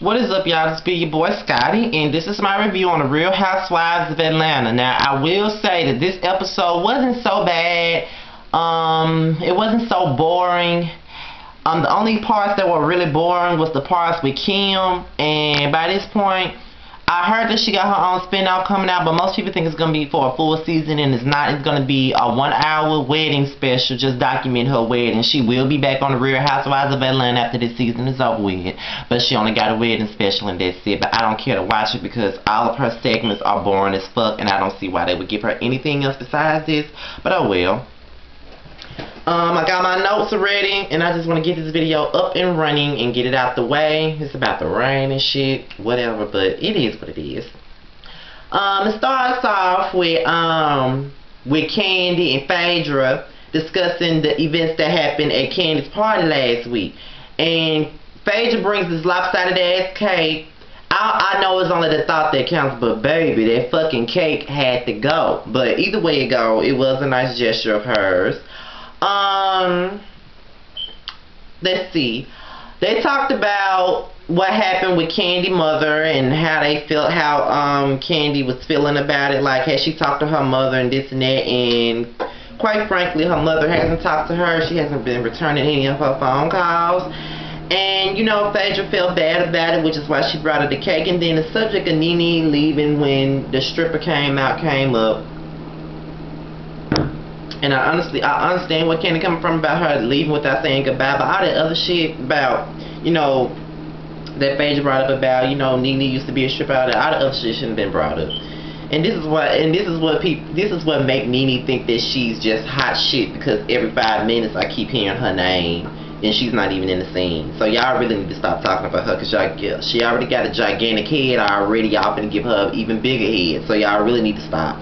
What is up, y'all? This be your boy Scotty, and this is my review on the Real Housewives of Atlanta. Now, I will say that this episode wasn't so bad. It wasn't so boring. The only parts that were really boring was the parts with Kim, and by this point, I heard that she got her own spinoff coming out, but most people think it's going to be for a full season, and it's not. It's going to be a 1-hour wedding special, just document her wedding. She will be back on the Real Housewives of Atlanta after this season is over with, but she only got a wedding special and that's it. But I don't care to watch it because all of her segments are boring as fuck, and I don't see why they would give her anything else besides this, but oh well. I got my notes already, and I just want to get this video up and running and get it out the way. It's about the rain and shit, whatever, but it is what it is. It starts off with Kandi and Phaedra discussing the events that happened at Kandi's party last week. And Phaedra brings this lopsided ass cake. I know it's only the thought that counts, but baby, that fucking cake had to go. But either way it go, it was a nice gesture of hers. Let's see. They talked about what happened with Kandi's mother and how they felt, how Kandi was feeling about it. Like, had she talked to her mother and this and that, and quite frankly, her mother hasn't talked to her. She hasn't been returning any of her phone calls. And, you know, Phaedra felt bad about it, which is why she brought her the cake. And then the subject of Nene leaving when the stripper came up. And I understand where Kandi coming from about her leaving without saying goodbye. But all that other shit about, you know, that Phaedra brought up about, you know, Nene used to be a stripper, all that other shit shouldn't have been brought up. And this is what make Nene think that she's just hot shit, because every 5 minutes I keep hearing her name and she's not even in the scene. So y'all really need to stop talking about her, because she already got a gigantic head already. Y'all finna give her an even bigger head. So y'all really need to stop.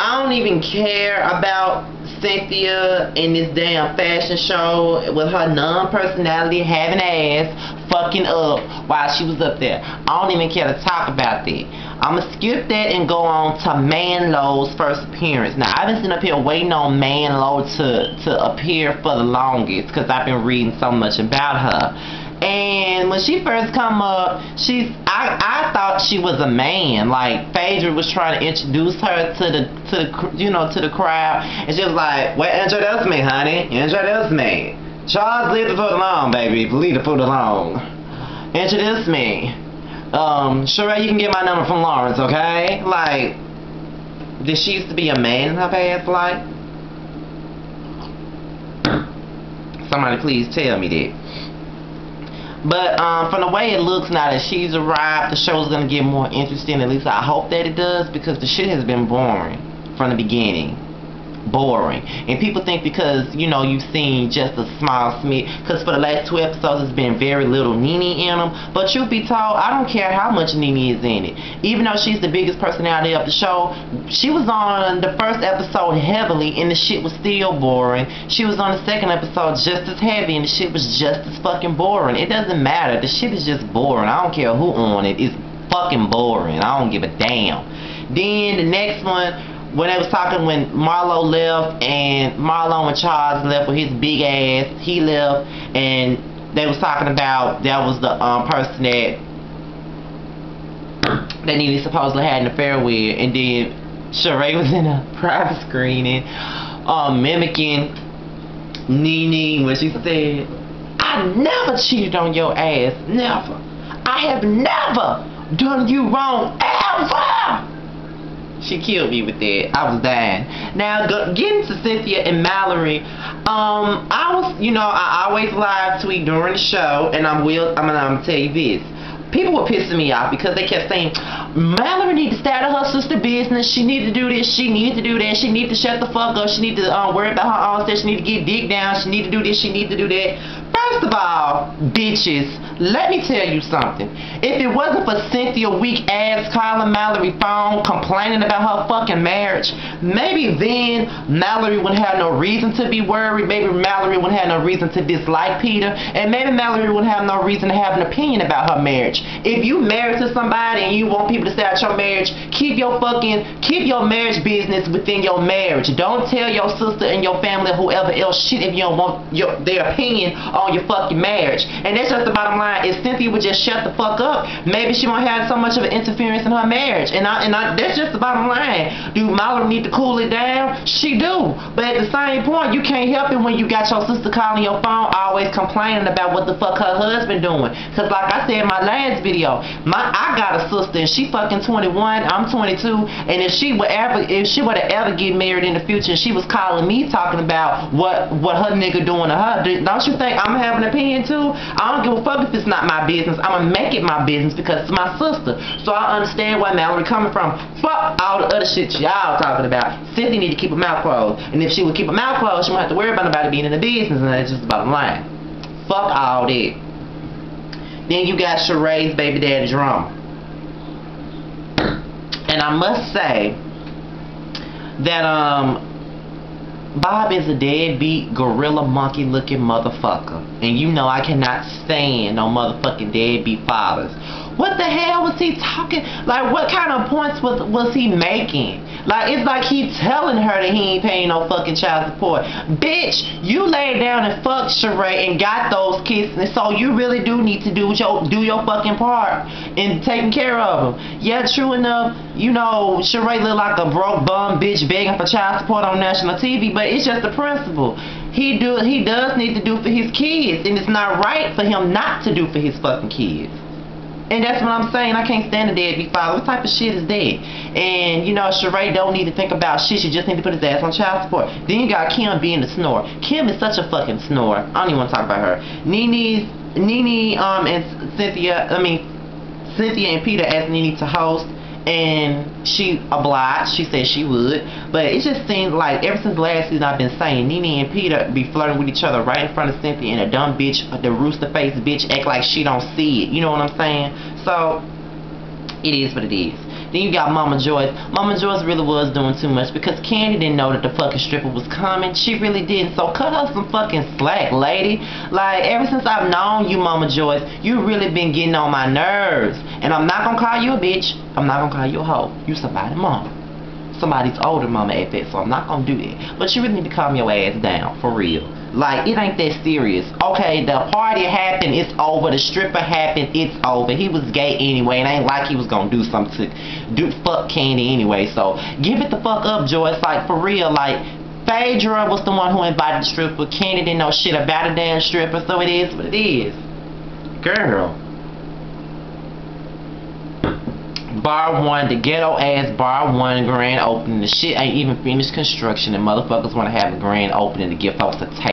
I don't even care about Cynthia in this damn fashion show with her non-personality having ass fucking up while she was up there. I don't even care to talk about that. I'ma skip that and go on to Manlow's first appearance. Now, I've been sitting up here waiting on Manlow to appear for the longest, because I've been reading so much about her. And when she first come up, I thought she was a man. Like, Phaedra was trying to introduce her to the crowd, and she was like, "Well, introduce me, honey. Introduce me. Charles, leave the food alone, baby. Leave the food alone. Introduce me. Sure, you can get my number from Lawrence, okay?" Like, did she used to be a man in her past life? Somebody please tell me that. But from the way it looks now that she's arrived, the show's going to get more interesting. At least I hope that it does, because the shit has been boring from the beginning. Boring. And people think because, you know, you've seen just a small smidge, because for the last 2 episodes there's been very little Nene in them. But truth be told, I don't care how much Nene is in it. Even though she's the biggest personality of the show, she was on the first episode heavily and the shit was still boring. She was on the second episode just as heavy and the shit was just as fucking boring. It doesn't matter. The shit is just boring. I don't care who on it. It's fucking boring. I don't give a damn. Then the next one, when they was talking, when Marlo left and Marlo and Charles left with his big ass, he left, and they was talking about that was the person that Nene supposedly had an affair with. And then Sheree was in a private screening mimicking Nene when she said, "I never cheated on your ass, never. I have never done you wrong, ever." She killed me with that. I was dying. Now, getting to Cynthia and Mallory, I always live tweet during the show, and I'm gonna tell you this. People were pissing me off because they kept saying, Mallory needs to stay out of her sister business. She needs to do this. She needs to do that. She needs to shut the fuck up. She needs to worry about her own stuff. She needs to get dick down. She needs to do this. She needs to do that. First of all, bitches, Let me tell you something. If it wasn't for Cynthia weak ass calling Mallory phone complaining about her fucking marriage, maybe then Mallory wouldn't have no reason to be worried. Maybe Mallory wouldn't have no reason to dislike Peter, and maybe Mallory wouldn't have no reason to have an opinion about her marriage. If you married to somebody and you want people to say about your marriage, keep your marriage business within your marriage. Don't tell your sister and your family or whoever else shit if you don't want their opinion on your fucking marriage. And that's just the bottom line. If Cynthia would just shut the fuck up, maybe she won't have so much of an interference in her marriage. And that's just the bottom line. Do Mallory need to cool it down? She do. But at the same point, you can't help it when you got your sister calling your phone always complaining about what the fuck her husband doing. Cause like I said in my last video, I got a sister and she fucking 21, I'm 22, and if she would ever get married in the future and she was calling me talking about what her nigga doing to her, don't you think I'm gonna have an opinion too? I don't give a fuck if it's not my business. I'm gonna make it my business because it's my sister. So I understand where Mallory coming from. Fuck all the other shit y'all talking about. Cynthia need to keep her mouth closed. And if she would keep her mouth closed, she won't have to worry about nobody being in the business, and that's just the bottom line. Fuck all that. Then you got Sheree's baby daddy drama. And I must say that Bob is a deadbeat, gorilla monkey looking motherfucker. And you know I cannot stand no motherfucking deadbeat fathers. What the hell was he talking? Like, what kind of points was he making? Like, it's like he telling her that he ain't paying no fucking child support. Bitch, you laid down and fucked Sheree and got those kids, and so you really do need to do your fucking part in taking care of them. Yeah, true enough, you know, Sheree look like a broke bum bitch begging for child support on national TV, but it's just the principle. He does need to do for his kids, and it's not right for him not to do for his fucking kids. And that's what I'm saying. I can't stand a deadbeat father. What type of shit is that? And, you know, Sheree don't need to think about shit. She just need to put his ass on child support. Then you got Kim being the snore. Kim is such a fucking snore. I don't even want to talk about her. Nene and Cynthia and Peter asked Nene to host, and she obliged. She said she would. But it just seems like ever since last season I've been saying Nene and Peter be flirting with each other right in front of Cynthia, and a dumb bitch, the rooster face bitch, act like she don't see it. You know what I'm saying? So it is what it is. Then you got Mama Joyce. Mama Joyce really was doing too much because Candy didn't know that the fucking stripper was coming. She really didn't. So cut her some fucking slack, lady. Like, ever since I've known you, Mama Joyce, you really been getting on my nerves. And I'm not gonna call you a bitch. I'm not gonna call you a hoe. You somebody's mama. Somebody's older mama at that, so I'm not gonna do that. But you really need to calm your ass down, for real. Like, it ain't that serious. Okay, the party happened, it's over. The stripper happened, it's over. He was gay anyway, and it ain't like he was gonna do something to fuck Candy anyway. So give it the fuck up, Joyce. Like, for real. Like, Phaedra was the one who invited the stripper. Candy didn't know shit about a damn stripper, so it is what it is. Girl. Bar 1, the ghetto ass Bar 1 grand opening. The shit ain't even finished construction, and motherfuckers want to have a grand opening to give folks a taste.